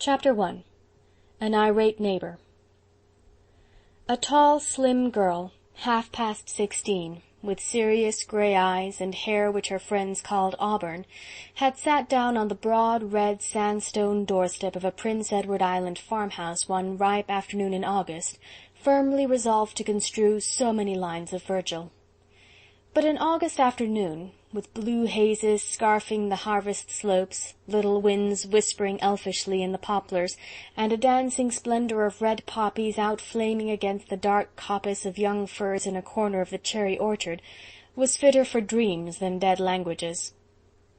Chapter 1. An Irate Neighbour. A tall, slim girl, half past 16, with serious grey eyes and hair which her friends called auburn, had sat down on the broad red sandstone doorstep of a Prince Edward Island farmhouse one ripe afternoon in August, firmly resolved to construe so many lines of Virgil. But an August afternoon, with blue hazes scarfing the harvest slopes, little winds whispering elfishly in the poplars, and a dancing splendour of red poppies outflaming against the dark coppice of young firs in a corner of the cherry orchard, was fitter for dreams than dead languages.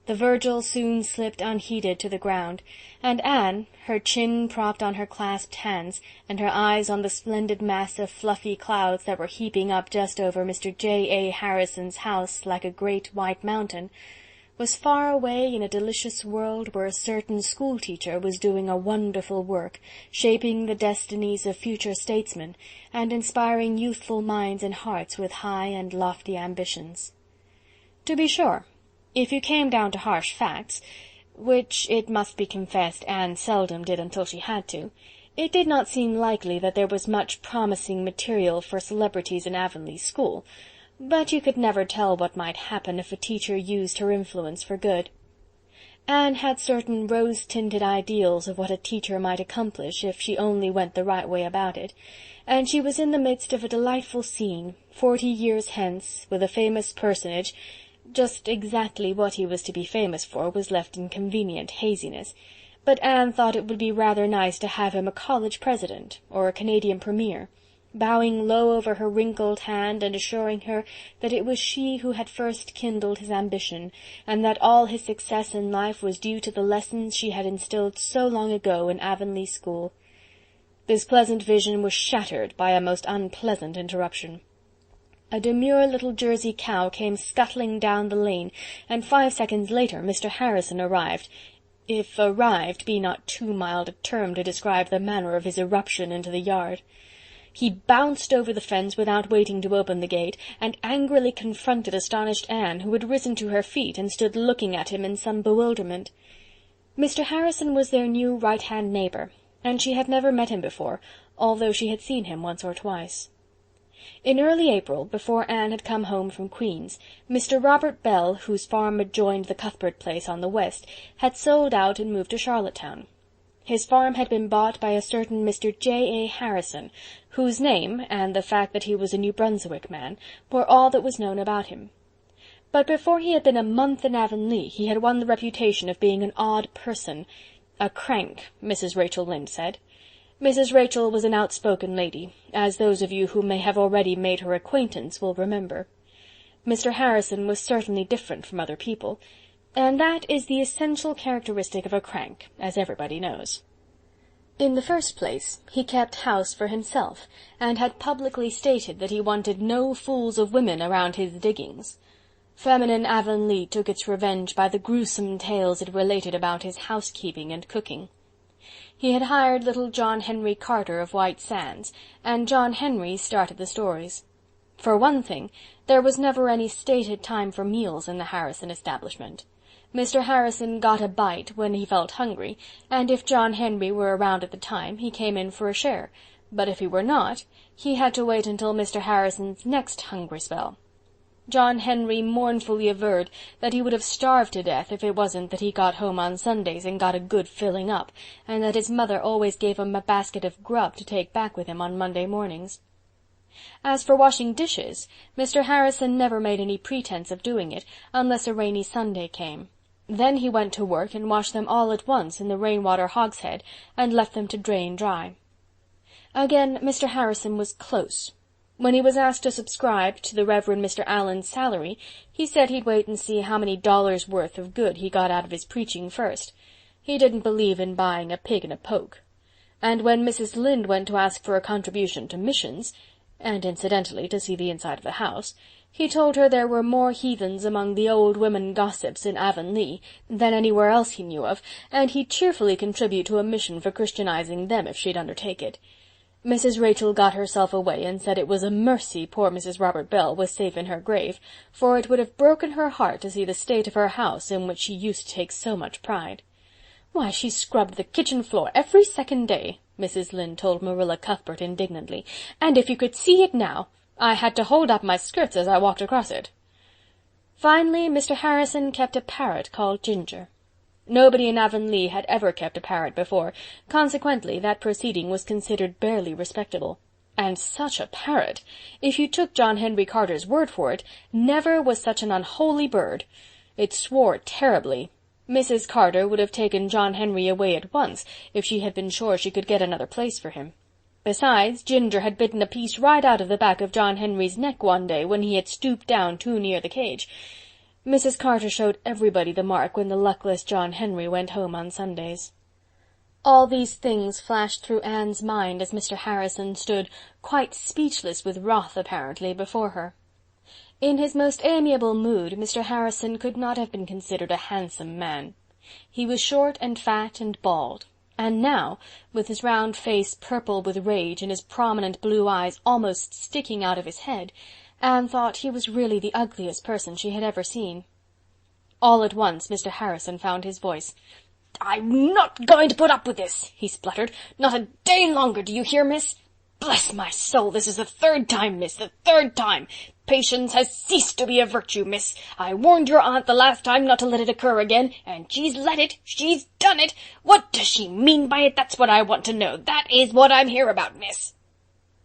The Virgil soon slipped unheeded to the ground, and Anne, her chin propped on her clasped hands, and her eyes on the splendid mass of fluffy clouds that were heaping up just over Mr. J. A. Harrison's house like a great white mountain, was far away in a delicious world where a certain school-teacher was doing a wonderful work, shaping the destinies of future statesmen, and inspiring youthful minds and hearts with high and lofty ambitions. To be sure, if you came down to harsh facts, which it must be confessed Anne seldom did until she had to, it did not seem likely that there was much promising material for celebrities in Avonlea school, but you could never tell what might happen if a teacher used her influence for good. Anne had certain rose-tinted ideals of what a teacher might accomplish if she only went the right way about it, and she was in the midst of a delightful scene, 40 years hence, with a famous personage. Just exactly what he was to be famous for was left in convenient haziness, but Anne thought it would be rather nice to have him a college president, or a Canadian premier, bowing low over her wrinkled hand and assuring her that it was she who had first kindled his ambition, and that all his success in life was due to the lessons she had instilled so long ago in Avonlea school. This pleasant vision was shattered by a most unpleasant interruption. A demure little Jersey cow came scuttling down the lane, and 5 seconds later Mr. Harrison arrived, if arrived be not too mild a term to describe the manner of his irruption into the yard. He bounced over the fence without waiting to open the gate, and angrily confronted astonished Anne, who had risen to her feet and stood looking at him in some bewilderment. Mr. Harrison was their new right-hand neighbour, and she had never met him before, although she had seen him once or twice. In early April, before Anne had come home from Queen's, Mr. Robert Bell, whose farm adjoined the Cuthbert place on the west, had sold out and moved to Charlottetown. His farm had been bought by a certain Mr. J. A. Harrison, whose name, and the fact that he was a New Brunswick man, were all that was known about him. But before he had been a month in Avonlea, he had won the reputation of being an odd person, a crank, Mrs. Rachel Lynde said. Mrs. Rachel was an outspoken lady, as those of you who may have already made her acquaintance will remember. Mr. Harrison was certainly different from other people, and that is the essential characteristic of a crank, as everybody knows. In the first place, he kept house for himself, and had publicly stated that he wanted no fools of women around his diggings. Feminine Avonlea took its revenge by the gruesome tales it related about his housekeeping and cooking. He had hired little John Henry Carter of White Sands, and John Henry started the stories. For one thing, there was never any stated time for meals in the Harrison establishment. Mr. Harrison got a bite when he felt hungry, and if John Henry were around at the time, he came in for a share, but if he were not, he had to wait until Mr. Harrison's next hungry spell. John Henry mournfully averred that he would have starved to death if it wasn't that he got home on Sundays and got a good filling up, and that his mother always gave him a basket of grub to take back with him on Monday mornings. As for washing dishes, Mr. Harrison never made any pretense of doing it, unless a rainy Sunday came. Then he went to work and washed them all at once in the rainwater hogshead, and left them to drain dry. Again, Mr. Harrison was close. When he was asked to subscribe to the Reverend Mr. Allen's salary, he said he'd wait and see how many dollars' worth of good he got out of his preaching first. He didn't believe in buying a pig in a poke. And when Mrs. Lynde went to ask for a contribution to missions, and incidentally to see the inside of the house, he told her there were more heathens among the old women gossips in Avonlea than anywhere else he knew of, and he'd cheerfully contribute to a mission for Christianizing them if she'd undertake it. Mrs. Rachel got herself away and said it was a mercy poor Mrs. Robert Bell was safe in her grave, for it would have broken her heart to see the state of her house in which she used to take so much pride. Why, she scrubbed the kitchen floor every second day, Mrs. Lynde told Marilla Cuthbert indignantly, and if you could see it now, I had to hold up my skirts as I walked across it. Finally, Mr. Harrison kept a parrot called Ginger. Nobody in Avonlea had ever kept a parrot before, consequently that proceeding was considered barely respectable. And such a parrot! If you took John Henry Carter's word for it, never was such an unholy bird. It swore terribly. Mrs. Carter would have taken John Henry away at once, if she had been sure she could get another place for him. Besides, Ginger had bitten a piece right out of the back of John Henry's neck one day when he had stooped down too near the cage. Mrs. Carter showed everybody the mark when the luckless John Henry went home on Sundays. All these things flashed through Anne's mind as Mr. Harrison stood, quite speechless with wrath apparently, before her. In his most amiable mood, Mr. Harrison could not have been considered a handsome man. He was short and fat and bald, and now, with his round face purple with rage and his prominent blue eyes almost sticking out of his head, Anne thought he was really the ugliest person she had ever seen. All at once Mr. Harrison found his voice. "I'm not going to put up with this," he spluttered. "Not a day longer, do you hear, miss? Bless my soul, this is the third time, miss, the third time. Patience has ceased to be a virtue, miss. I warned your aunt the last time not to let it occur again, and she's let it, she's done it. What does she mean by it? That's what I want to know. That is what I'm here about, miss."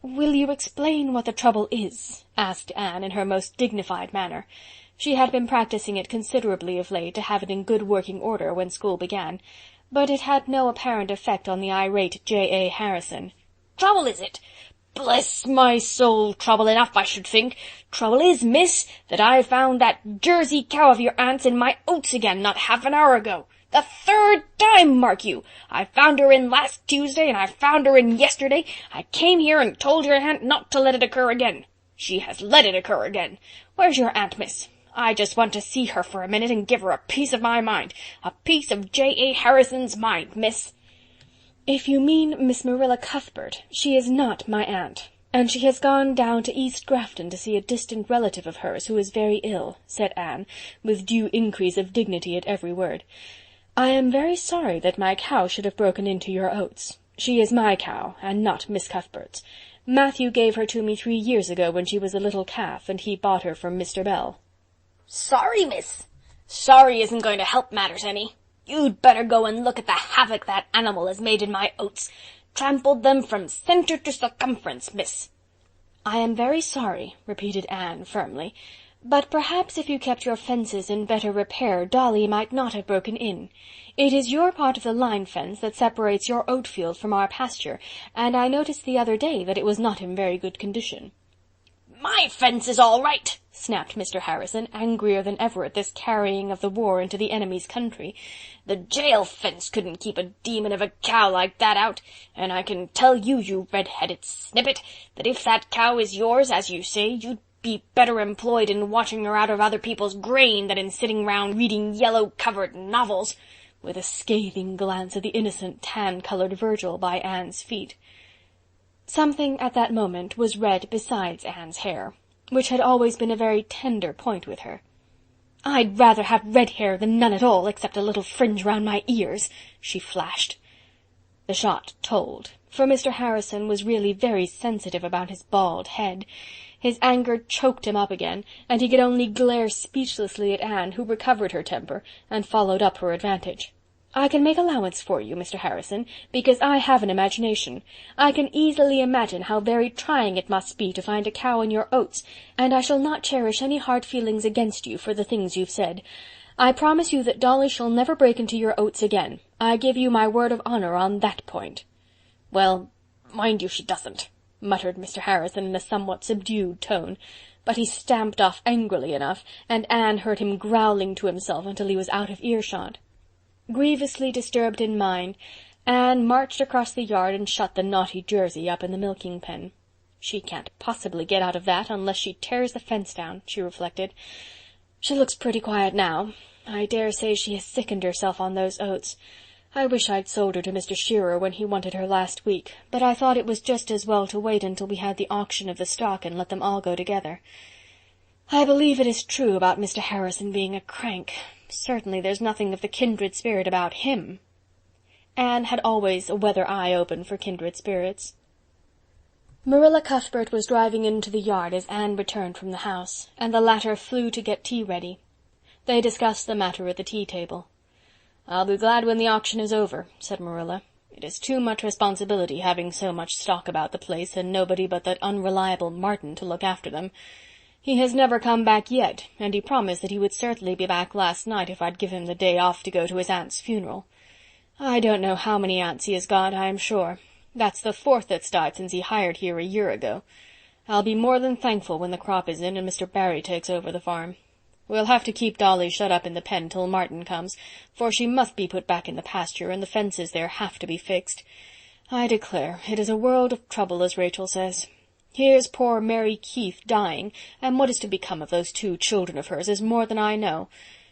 "Will you explain what the trouble is?" asked Anne in her most dignified manner. She had been practicing it considerably of late to have it in good working order when school began, but it had no apparent effect on the irate J. A. Harrison. "Trouble, is it? Bless my soul, trouble enough, I should think. Trouble is, miss, that I found that Jersey cow of your aunt's in my oats again not half an hour ago. The third time, mark you. I found her in last Tuesday, and I found her in yesterday. I came here and told your aunt not to let it occur again. She has let it occur again. Where's your aunt, miss? I just want to see her for a minute and give her a piece of my mind, a piece of J. A. Harrison's mind, miss." "If you mean Miss Marilla Cuthbert, she is not my aunt, and she has gone down to East Grafton to see a distant relative of hers who is very ill," said Anne, with due increase of dignity at every word. "I am very sorry that my cow should have broken into your oats. She is my cow, and not Miss Cuthbert's. Matthew gave her to me 3 years ago when she was a little calf, and he bought her from Mr. Bell." "Sorry, miss? Sorry isn't going to help matters any. You'd better go and look at the havoc that animal has made in my oats. Trampled them from centre to circumference, miss." "I am very sorry," repeated Anne firmly, "but perhaps if you kept your fences in better repair, Dolly might not have broken in. It is your part of the line fence that separates your oat field from our pasture, and I noticed the other day that it was not in very good condition." "My fence is all right," snapped Mr. Harrison, angrier than ever at this carrying of the war into the enemy's country. "The jail fence couldn't keep a demon of a cow like that out, and I can tell you, you red-headed snippet, that if that cow is yours, as you say, you'd be better employed in watching her out of other people's grain than in sitting round reading yellow-covered novels," with a scathing glance at the innocent tan-colored Virgil by Anne's feet. Something at that moment was red besides Anne's hair, which had always been a very tender point with her. "I'd rather have red hair than none at all, except a little fringe round my ears," she flashed. The shot told, for Mr. Harrison was really very sensitive about his bald head. His anger choked him up again, and he could only glare speechlessly at Anne, who recovered her temper and followed up her advantage. "I can make allowance for you, Mr. Harrison, because I have an imagination. I can easily imagine how very trying it must be to find a cow in your oats, and I shall not cherish any hard feelings against you for the things you've said. I promise you that Dolly shall never break into your oats again. I give you my word of honor on that point." "Well, mind you she doesn't," muttered Mr. Harrison in a somewhat subdued tone, but he stamped off angrily enough, and Anne heard him growling to himself until he was out of earshot. Grievously disturbed in mind, Anne marched across the yard and shut the naughty Jersey up in the milking pen. "She can't possibly get out of that unless she tears the fence down," she reflected. "She looks pretty quiet now. I dare say she has sickened herself on those oats. I wish I'd sold her to Mr. Shearer when he wanted her last week, but I thought it was just as well to wait until we had the auction of the stock and let them all go together. I believe it is true about Mr. Harrison being a crank. Certainly there's nothing of the kindred spirit about him." Anne had always a weather eye open for kindred spirits. Marilla Cuthbert was driving into the yard as Anne returned from the house, and the latter flew to get tea ready. They discussed the matter at the tea-table. "I'll be glad when the auction is over," said Marilla. "It is too much responsibility having so much stock about the place and nobody but that unreliable Martin to look after them. He has never come back yet, and he promised that he would certainly be back last night if I'd give him the day off to go to his aunt's funeral. I don't know how many aunts he has got, I am sure. That's the 4th that's died since he hired here a year ago. I'll be more than thankful when the crop is in and Mr. Barry takes over the farm. We'll have to keep Dolly shut up in the pen till Martin comes, for she must be put back in the pasture, and the fences there have to be fixed. I declare, it is a world of trouble, as Rachel says. Here's poor Mary Keith dying, and what is to become of those 2 children of hers is more than I know.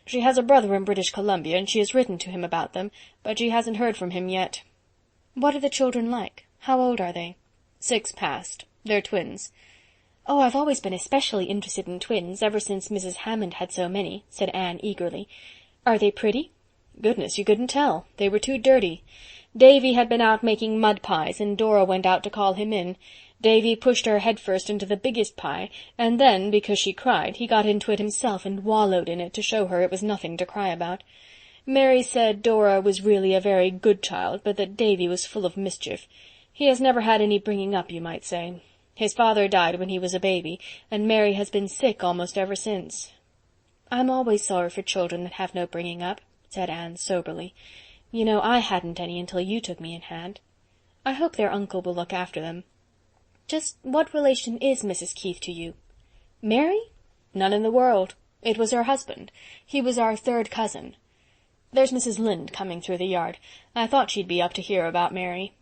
She has a brother in British Columbia, and she has written to him about them, but she hasn't heard from him yet." "What are the children like? How old are they?" 6 past. They're twins." "Oh, I've always been especially interested in twins, ever since Mrs. Hammond had so many," said Anne eagerly. "Are they pretty?" "Goodness, you couldn't tell. They were too dirty. Davy had been out making mud pies, and Dora went out to call him in. Davy pushed her head first into the biggest pie, and then, because she cried, he got into it himself and wallowed in it to show her it was nothing to cry about. Mary said Dora was really a very good child, but that Davy was full of mischief. He has never had any bringing up, you might say. His father died when he was a baby, and Mary has been sick almost ever since." "I'm always sorry for children that have no bringing up," said Anne soberly. "You know I hadn't any until you took me in hand. I hope their uncle will look after them. Just what relation is Mrs. Keith to you?" "Mary? None in the world. It was her husband. He was our 3rd cousin. There's Mrs. Lynde coming through the yard. I thought she'd be up to hear about Mary."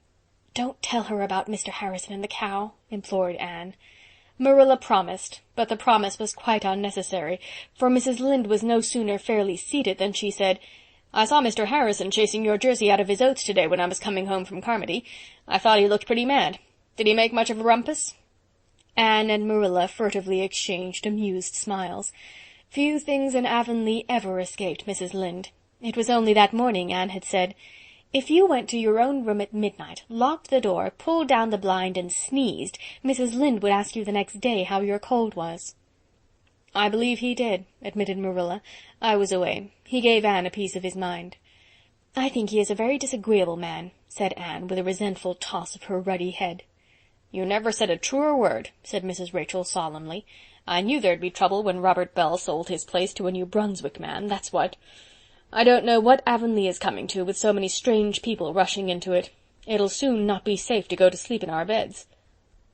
"Don't tell her about Mr. Harrison and the cow," implored Anne. Marilla promised, but the promise was quite unnecessary, for Mrs. Lynde was no sooner fairly seated than she said, "I saw Mr. Harrison chasing your jersey out of his oats today when I was coming home from Carmody. I thought he looked pretty mad. Did he make much of a rumpus?" Anne and Marilla furtively exchanged amused smiles. Few things in Avonlea ever escaped Mrs. Lynde. It was only that morning Anne had said, "If you went to your own room at midnight, locked the door, pulled down the blind, and sneezed, Mrs. Lynde would ask you the next day how your cold was." "I believe he did," admitted Marilla. "I was away. He gave Anne a piece of his mind." "I think he is a very disagreeable man," said Anne, with a resentful toss of her ruddy head. "You never said a truer word," said Mrs. Rachel solemnly. "I knew there'd be trouble when Robert Bell sold his place to a New Brunswick man, that's what. I don't know what Avonlea is coming to, with so many strange people rushing into it. It'll soon not be safe to go to sleep in our beds."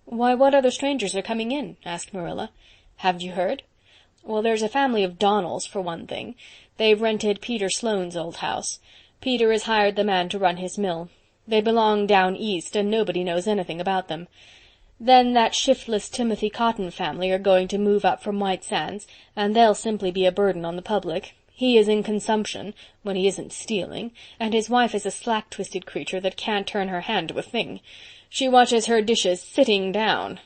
"Why, what other strangers are coming in?" asked Marilla. "Haven't you heard? Well, there's a family of Donnells, for one thing. They've rented Peter Sloane's old house. Peter has hired the man to run his mill. They belong down east, and nobody knows anything about them. Then that shiftless Timothy Cotton family are going to move up from White Sands, and they'll simply be a burden on the public. He is in consumption, when he isn't stealing, and his wife is a slack-twisted creature that can't turn her hand to a thing. She washes her dishes sitting down.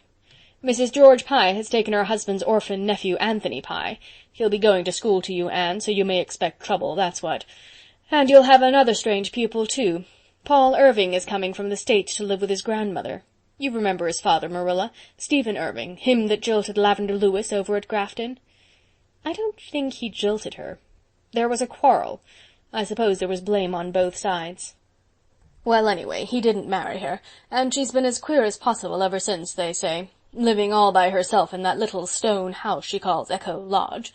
Mrs. George Pye has taken her husband's orphan nephew Anthony Pye. He'll be going to school to you, Anne, so you may expect trouble, that's what. And you'll have another strange pupil, too. Paul Irving is coming from the States to live with his grandmother. You remember his father, Marilla, Stephen Irving, him that jilted Lavender Lewis over at Grafton." "I don't think he jilted her. There was a quarrel. I suppose there was blame on both sides." "Well, anyway, he didn't marry her, and she's been as queer as possible ever since, they say, living all by herself in that little stone house she calls Echo Lodge.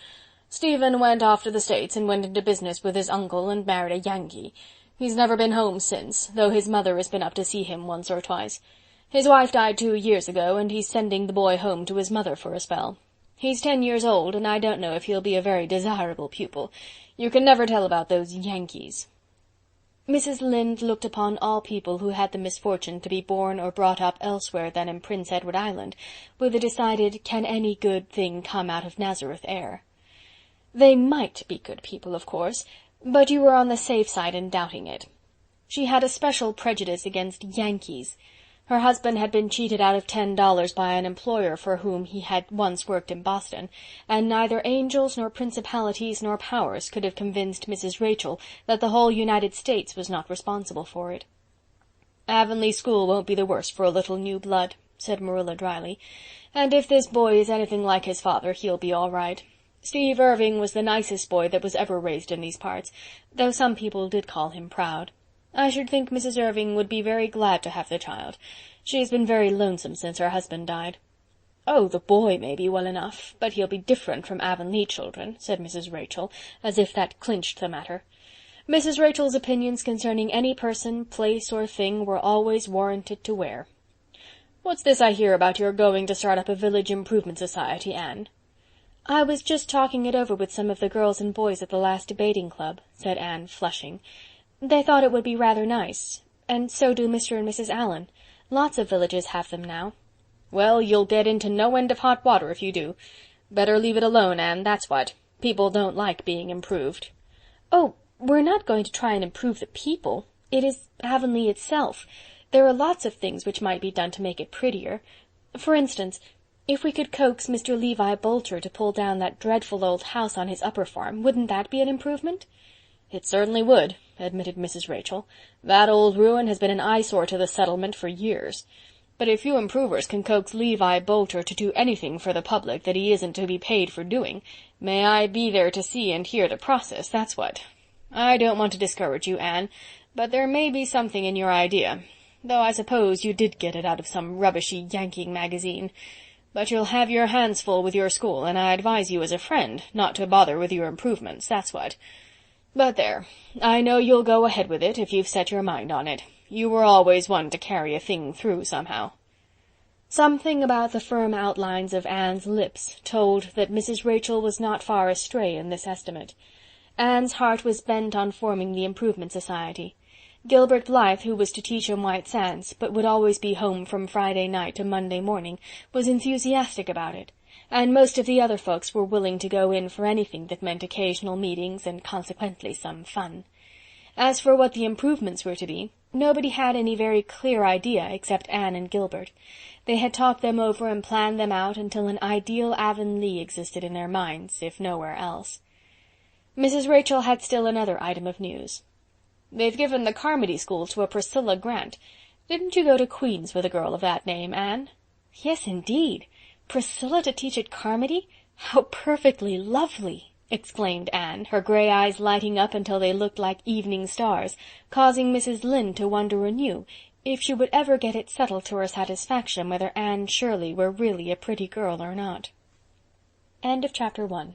Stephen went off to the States and went into business with his uncle and married a Yankee. He's never been home since, though his mother has been up to see him once or twice. His wife died 2 years ago, and he's sending the boy home to his mother for a spell. He's 10 years old, and I don't know if he'll be a very desirable pupil. You can never tell about those Yankees." Mrs. Lynde looked upon all people who had the misfortune to be born or brought up elsewhere than in Prince Edward Island with a decided "can any good thing come out of Nazareth" air. They might be good people, of course, but you were on the safe side in doubting it. She had a special prejudice against Yankees. Her husband had been cheated out of $10 by an employer for whom he had once worked in Boston, and neither angels nor principalities nor powers could have convinced Mrs. Rachel that the whole United States was not responsible for it. "Avonlea school won't be the worse for a little new blood," said Marilla dryly, "and if this boy is anything like his father, he'll be all right. Steve Irving was the nicest boy that was ever raised in these parts, though some people did call him proud. I should think Mrs. Irving would be very glad to have the child. She's been very lonesome since her husband died." "Oh, the boy may be well enough, but he'll be different from Avonlea children," said Mrs. Rachel, as if that clinched the matter. Mrs. Rachel's opinions concerning any person, place, or thing were always warranted to wear. "What's this I hear about your going to start up a village improvement society, Anne?" "I was just talking it over with some of the girls and boys at the last debating club," said Anne, flushing. "They thought it would be rather nice, and so do Mr. and Mrs. Allen. Lots of villages have them now." "Well, you'll get into no end of hot water if you do. Better leave it alone, Anne, that's what. People don't like being improved." "Oh, we're not going to try and improve the people. It is Avonlea itself. There are lots of things which might be done to make it prettier. For instance, if we could coax Mr. Levi Bolter to pull down that dreadful old house on his upper farm, wouldn't that be an improvement?" "It certainly would," admitted Mrs. Rachel. "That old ruin has been an eyesore to the settlement for years. But if you improvers can coax Levi Bolter to do anything for the public that he isn't to be paid for doing, may I be there to see and hear the process, that's what. I don't want to discourage you, Anne, but there may be something in your idea, though I suppose you did get it out of some rubbishy yanking magazine. But you'll have your hands full with your school, and I advise you as a friend not to bother with your improvements, that's what. But there, I know you'll go ahead with it if you've set your mind on it. You were always one to carry a thing through somehow." Something about the firm outlines of Anne's lips told that Mrs. Rachel was not far astray in this estimate. Anne's heart was bent on forming the Improvement Society. Gilbert Blythe, who was to teach in White Sands, but would always be home from Friday night to Monday morning, was enthusiastic about it, and most of the other folks were willing to go in for anything that meant occasional meetings and consequently some fun. As for what the improvements were to be, nobody had any very clear idea except Anne and Gilbert. They had talked them over and planned them out until an ideal Avonlea existed in their minds, if nowhere else. Mrs. Rachel had still another item of news. "They've given the Carmody School to a Priscilla Grant. Didn't you go to Queen's with a girl of that name, Anne?" "Yes, indeed. Priscilla to teach at Carmody? How perfectly lovely!" exclaimed Anne, her gray eyes lighting up until they looked like evening stars, causing Mrs. Lynde to wonder anew if she would ever get it settled to her satisfaction whether Anne Shirley were really a pretty girl or not. End of Chapter 1.